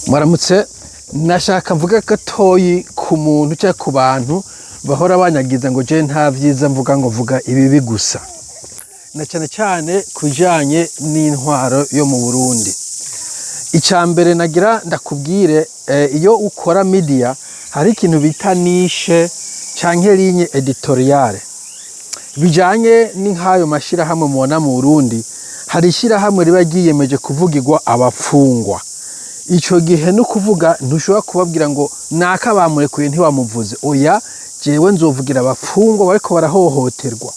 Mwaramutse nashaka mvuga gatoyi ku muntu cyangwa ku bantu bahora banyagiza ngo je nta vyiza mvuga ngo vuga ibibi gusa, na cyane cyane kujanye n'intwaro yo mu Burundi. Icambere nagira ndakubwire, iyo ukora media hari ikintu bita niche canke ligne editoriale bijanye n'inkayo mashira hamwe mubona mu Burundi. Hari ishira hamwe riba ryiyemeje kuvugirwa abapfungwa. Ico gihe no kuvuga ntushobora kubabwira ngo naka bamurekuye ntiwamuvuze, oya jewe nzovugira abapfungwa bariko barahohoterwa.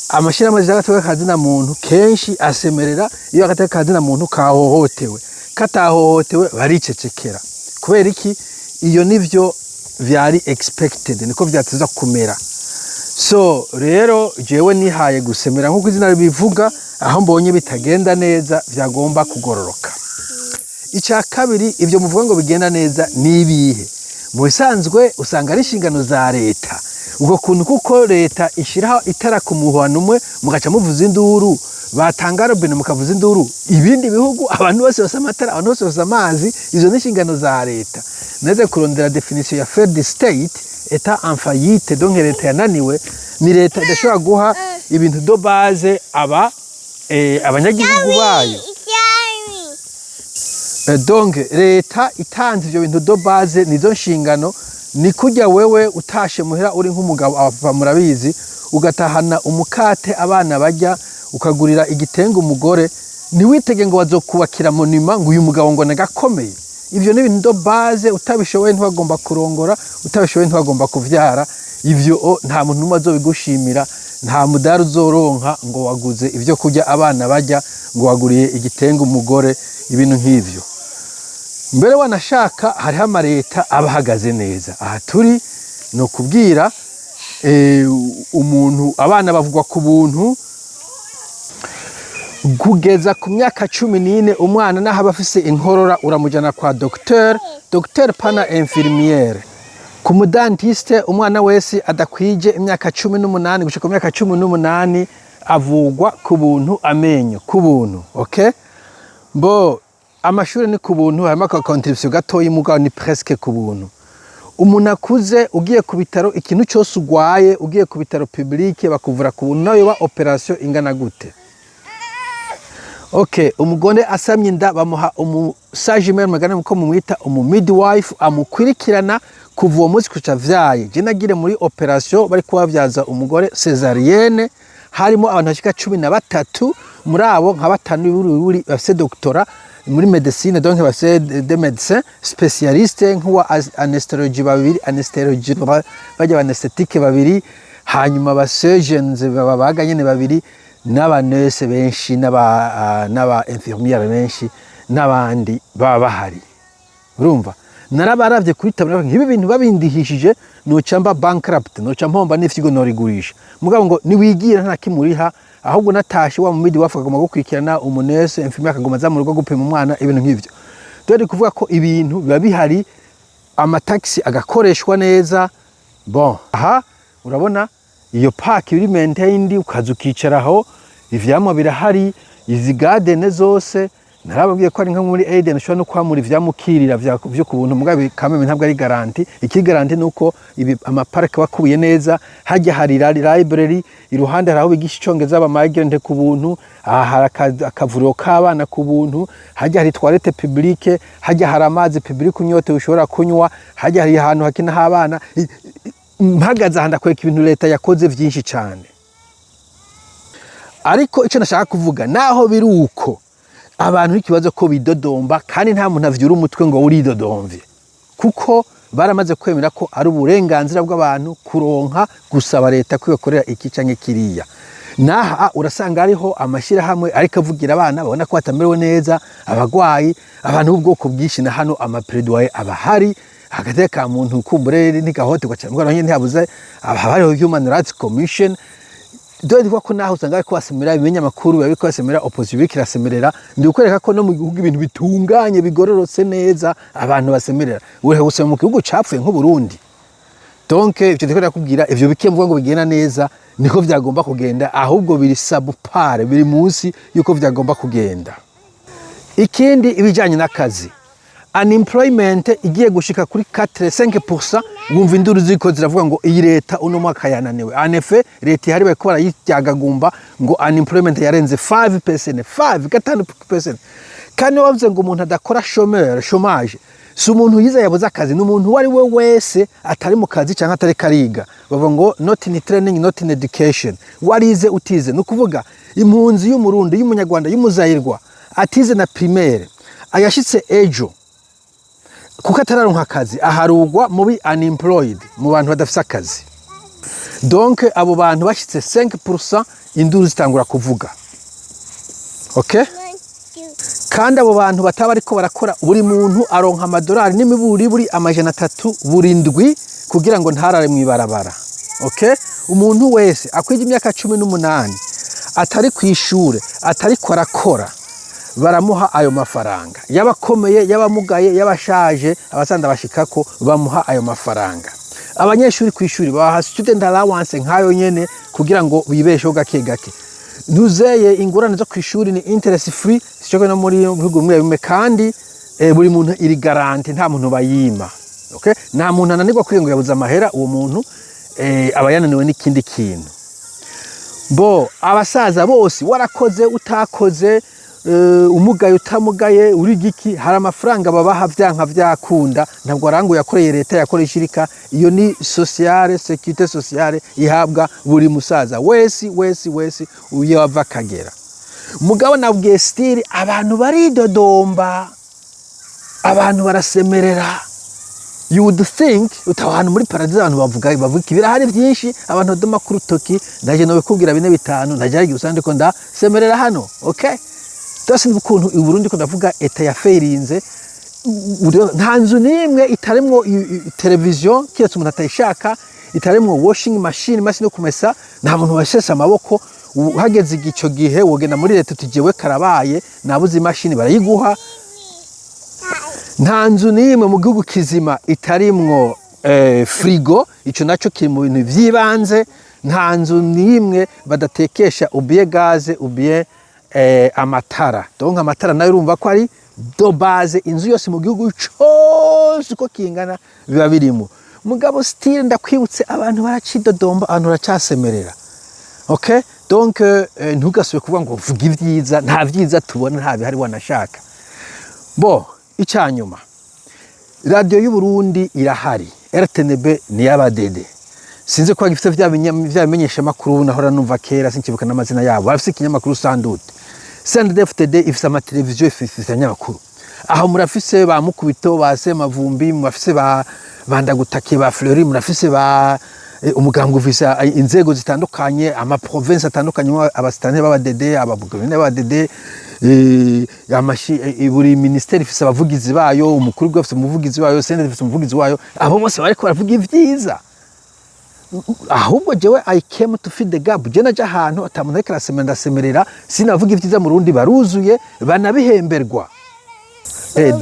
Amashira amazi y'agateka kazina muntu kenshi asemerera iyo agateka kazina muntu kahohotewe, katahohotewe baricecekera. Kubera iki? Iyo nivyo vyari expected, niko vyateza kumera. So rero jewe nihaye gusemera nkuko izina bivuga, aho mbonye bitagenda neza vyagomba kugororoka. Ica kabiri, ivyo muvuga ngo bigenda neza nibihe? Mu bisanzwe usanga ari inshingano za leta. Ubwo kuntu kuko leta ishiraho itara ku muhwana umwe mugaca muvuza induru, batanga robine mukavuza induru, ibindi bihugu abantu bose basa amatara, abantu bose basa amazi, izo ni inshingano za leta. Neze kurondera definition ya failed state, etat en faillite, donc leta yananiwe, ni leta idashobora guha ibintu do base abanyagihugu bayo. Donc leta itanze ivyo bintu do base nizo nshingano. Ni kujya wewe utashe muhira uri nk'umugabo abapapa murabizi, ugatahana umukate abana barya, ukagurira igitenga umugore, ntiwitege ngo bazokubakira monima ngo uyu mugabo ngo nagakomeye. Ivyo ni ibintu do base, utabishoboye ntibagomba kurongora, utabishoboye ntibagomba kuvyara. Ivyo nta muntu numwe azobigushimira, nta mudari uzoronka ngo waguze ivyo kurya abana barya, ngo waguriye igitenga umugore, ibintu nk'ivyo. Mbere wanashaka hariho amareta abahagaze neza. Aha turi no kubwira umuntu, abana bavugwa ku buntu kugeza ku myaka 14. Umwana naho abafise inkorora uramujana kwa docteur pana infirmière. Ku mudantiste umwana wese adakwije imyaka 18 gushika ku myaka 18 avugwa ku buntu, amenyo ku buntu. Okay, bo amashuri ni ku buntu, harimo ka contribution gatoyi mugabo ni presque ku buntu. Umuntu akuze ugiye ku bitaro, ikintu cyose ugwaye ugiye ku bitaro publique bakuvura ku buntu, nayo ba operation ingana gute. Okay, umugore asamye inda bamuha umusage mère magana muko mumwita midwife, amukwirikirana kuva uwo munsi kuca vyaye. Je nagire muri operation bari kubavyaza umugore césarienne, harimo abantu bashika 13, muri abo nka 5 bafise doctorat muri medicine, donc bafise des médecins spécialistes nk'uwa anesthésologie babiri, anesthésologie bajya anesthetique babiri, hanyuma ba surgeons babaga nyene babiri, n'abanese benshi, n'aba infirmière benshi, n'abandi baba bahari. Urumva narabaravye kwitabira nk'ibi bintu babindihishije, nocamba bankrupt, nocampomba n'ifyigo norigurisha. Mugabo ngo niwigira nta kimuriha, ahubwo natashe wa mumidi wafagoma gukwikirana umunese infirmière akagoma za mu rugo gupima umwana, ibintu nk'ivyo. Dore kuvuga ko ibintu biba bihari, amataxi agakoreshwa neza. Bon, aha urabona iyo park iri maintained, ukaza ukicaraho, ivyamwa birahari, izi garden zose. Narababwiye ko ari nka muri Eden ushobora no kwamura ivyamukirira vyo ku buntu, mugabe kameme ntabwo ari garanti. Iki garanti nuko ibi amaparke bakubiye neza, hajya hari library, iruhande haraho bigisha icongereza aba migrant ku buntu, aha akavuriro k'abana ku buntu, hajya hari toilette publique, hajya hari amazi publique unyote ushobora kunywa, hajya hari ahantu hakina abana. Mpagaza handa kweka ibintu leta yakoze vyinshi cyane. Ariko ico nashaka kuvuga, naho biruko abantu ikibazo ko bidodomba, kandi nta muntu avyura umutwe ngo uridodomvye, kuko baramaze kwemera ko ari uburenganzira bw'abantu kuronka gusaba leta kwibakorera iki canke kiriya. Naha urasanga hariho amashira hamwe ariko avugira abana babona ko batamerewe neza, abagwayi, abantu b'ubwoko bwinshi. Na hano amaplaidoyer abahari, agateka muntu kumbure ntigahoterwa cyane, ngo nanye ntihabuze abahariho Human Rights Commission. Dore divuga ko naho usanga ariko basemera ibimenya makuru, babiko basemera opposition bikirasemerera. Ndi ukwereka ko no mu gihugu ibintu bitunganye bigororotse neza abantu basemerera. Wehe usema mu gihugu capfuye nk'u Burundi. Donc ivyo ndiko kubwira, ivyo bikemvuga ngo bigenda neza niko vyagomba kugenda, ahubwo biri subpar, biri munsi yuko vyagomba kugenda. Ikindi ibijanye n'akazi, unemployment igiye gushika kuri 4-5%, wumva induru ziko ziravuga ngo iyi leta uno mwaka yananiwe. En effet leta ihari bariko barayijagagumba ngo unemployment yarenze 5%, 5% kandi wavuze ngo umuntu adakora chômage si umuntu yize yabuze akazi, n'umuntu wari we wese atari mu kazi cyangwa atari kariga. Bavuga ngo not in training not in education, warize utize. No kuvuga impunzi y'umurundi y'umunyarwanda y'umuzayirwa atize na primaire ayashitse ejo kuko atararonka akazi aharugwa mubi unemployed, mu bantu badafise akazi. Donc abo bantu bashitse 5% induru zitangura kuvuga. Okay? Kandi abo bantu bataba ariko barakora, buri muntu aronka amadolari n'imiburi buri amajana 3 burindwi kugira ngo ntarare mu ibarabara. Okay? Umuntu wese akwije imyaka 18 atari kwishure atari arakora baramuha ayo mafaranga. Yabakomeye yabamugaye yabashaje abasanda bashikako bamuha ayo mafaranga. Abanyeshuri kwishuri baha student allowance nkayo nyene kugira ngo bibesheho gake gake. Nuzeye ingurane zo kwishuri ni interest free, sicyo no muri bihugu bimwe kandi buri muntu iri garanti, nta muntu bayima. Okay? Nta muntu ananirwa kwirengo yabuza amahera, uwo muntu abayananiwe n'ikindi kintu. Bo abasaza bose warakoze utakoze, umugaye utamugaye uri giki, hari amafaranga babaha vyanka vyakunda, ntabwo arango yakoreye leta yakoreye shirika. Iyo ni sociale sécurité sociale ihabwa buri musaza wese uye wava Kagera. Mugabo nabwiye stili abantu baridodomba, abantu barasemerera. You would think utahantu muri paradizo abantu bavuga ibirahari byinshi, abantu badoma ku rutoki. Ndaje no kubwira 4-5 ndaje usande ko ndasemerera hano. Okay? Tasi ukuntu u Burundi ko ndavuga eta yaferinze, nta nzu nimwe itaremwo television kiretse umuntu atayishaka, itaremwo washing machine yo kumesa, nta muntu washesa amaboko. Hageze igico gihe wogenda muri leta tugiwe karabaye nabuze imashini barayiguha. Nta nzu nimwe mu gihugu kizima itarimwo frigo, ico naco kiri mu bintu vyibanze. Nta nzu nimwe badatekesha ubiye gaze ubiye amatara. Donc amatara nayo urumva ko ari do base, inzu yose mu gihugu cyose uko kingana biba birimo. Mugabo style ndakwibutse abantu baracidodomba, abantu baracasemerera. Okay? Donc ntugasubire kuvuga ngo vuga ivyiza, nta vyiza tubona, nta bihari wanashaka. Bo icyanyuma, radio y'u Burundi irahari, RTNB ni y'abadede. Sinze ko gifite vyamenyesha makuru nahora numva kera sinkibuka n'amazina yabo. Bafite ikinyamakuru Sandute. Sandute FTD ifite ama televiziyo ifite nyamakuru. Aho murafise ba Mukubito, ba Semavumbi, murafise ba Bandagutake, ba Fleury, murafise ba umugambwe ufise inzego zitandukanye, ama province atandukanye, abasitani b'abadede, ababugabine b'abadede, buri ministeri ifise abavugizi bayo, umukuru w'afise umuvugizi wayo, Senderi ifise umuvugizi wayo. Abo bose bariko baravuga ivyiza. Ahubwo jewe I came to feed the gap. Je naje ahantu atamuntu ariko arasemerera, sinavuga ivyiza mu Rundi baruzuye banabihemberwa.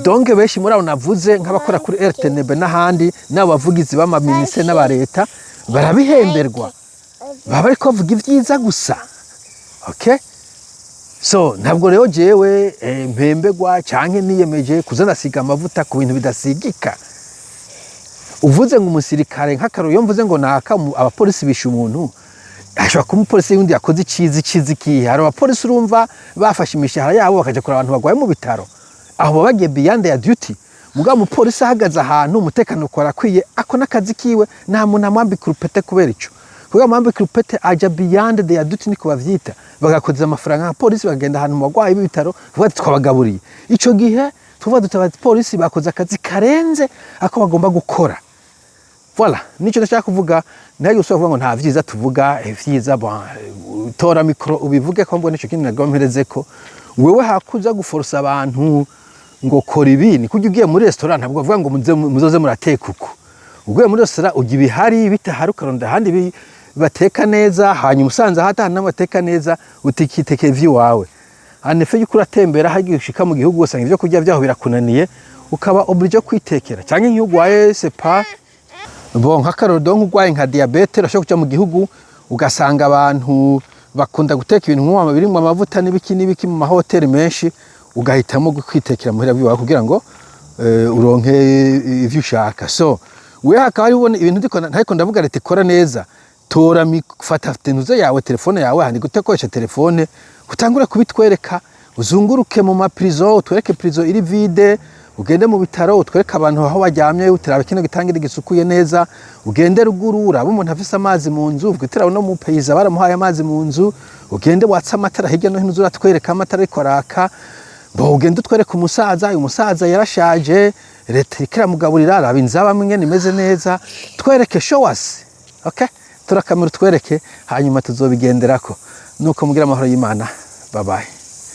Donc benshi muri abo navuze nk'abakora kuri RTNB n'ahandi n'abavugizi b'amaministeri n'aba leta barabihemberwa. Baba ariko bavuga ivyiza gusa. Okay? So ntabwo rero jewe mpemberwa canke niyemeje kuzanasiga amavuta ku bintu bidasigika. Uvuze ngo umusirikare nk'akaro yo mvuze ngo naka abapolisi bisha umuntu, ashobora kuba umupolisi yundi yakoze icizi kihe. Hari abapolisi urumva bafashe imishahara yabo bakaja kuri abantu bagwaye mu bitaro, aho bagiye beyond ya duty. Mugabo umupolisi ahagaze ahantu umutekano ukora kwiye, ako nakazi kiwe, nta muntu amwambika urupete kubera ico. Kuko amwambika urupete aja beyond their duty niko bavyita, bagakoza amafaranga nka polisi bagenda ahantu mu bagwaye b'ibitaro vuga twabagaburiye. Ico gihe tuvuga dutabaza polisi bakoze akazi karenze ako bagomba gukora. Voilà, nico ndashaka kuvuga. Nayo usaba kuvuga ngo nta vyiza tuvuga, vyiza tora mikro ubivuge ko mbone ico kintu nagompereze ko wewe hakuza guforsa abantu ngo kora ibi. Ni kujya ugiye muri restaurant ntabwo bavuga ngo muzoze murateka uko. Ugiye muri restaurant ugi bihari bitahari ukaronda handi bateka neza, hanyuma usanze hatana bateka neza utikiteke vyi wawe. Anefe yuko uratembera hagiye ushika mu gihugu usanga ivyo kurya byaho birakunaniye ukaba oblige kwitekera. Canke nk'ugwaye sepa bon nk'akarodo nk'ugwaye nka diabete urashobora kuja mu gihugu ugasanga abantu bakunda guteka ibintu nk'ama biri mu amavuta n'ibiki mu mahoteli menshi, ugahitamo kwitekera muhira biwawe kugira ngo uronke ivyo ushaka. So we hakaba hariho ibintu ntariko ndavuga leta ikora neza, tora fata tenuze yawe, telefone yawe, handi gutekoresha telefone utangure kubitwereka, uzunguruke mu maprizo, utwereke prizo iri vide, ugende mu bitaro utwereke abantu aho baryamye, utirabe kino gitangira gisukuye neza, ugende ruguru uraba umuntu afise amazi mu nzu, ugitira no mu peyiza baramuhaye amazi mu nzu, ugende watsa amatara hirya no hino uratwereka amatara ariko araka, ugende utwereke umusaza, uyu musaza yarashaje, leta ikiramugaburira, araba inzaba mwene imeze neza, twereke show us, okay? Turakamera utwereke hanyuma tuzobigenderako. Nuko mugira amahoro y'Imana. Bye bye.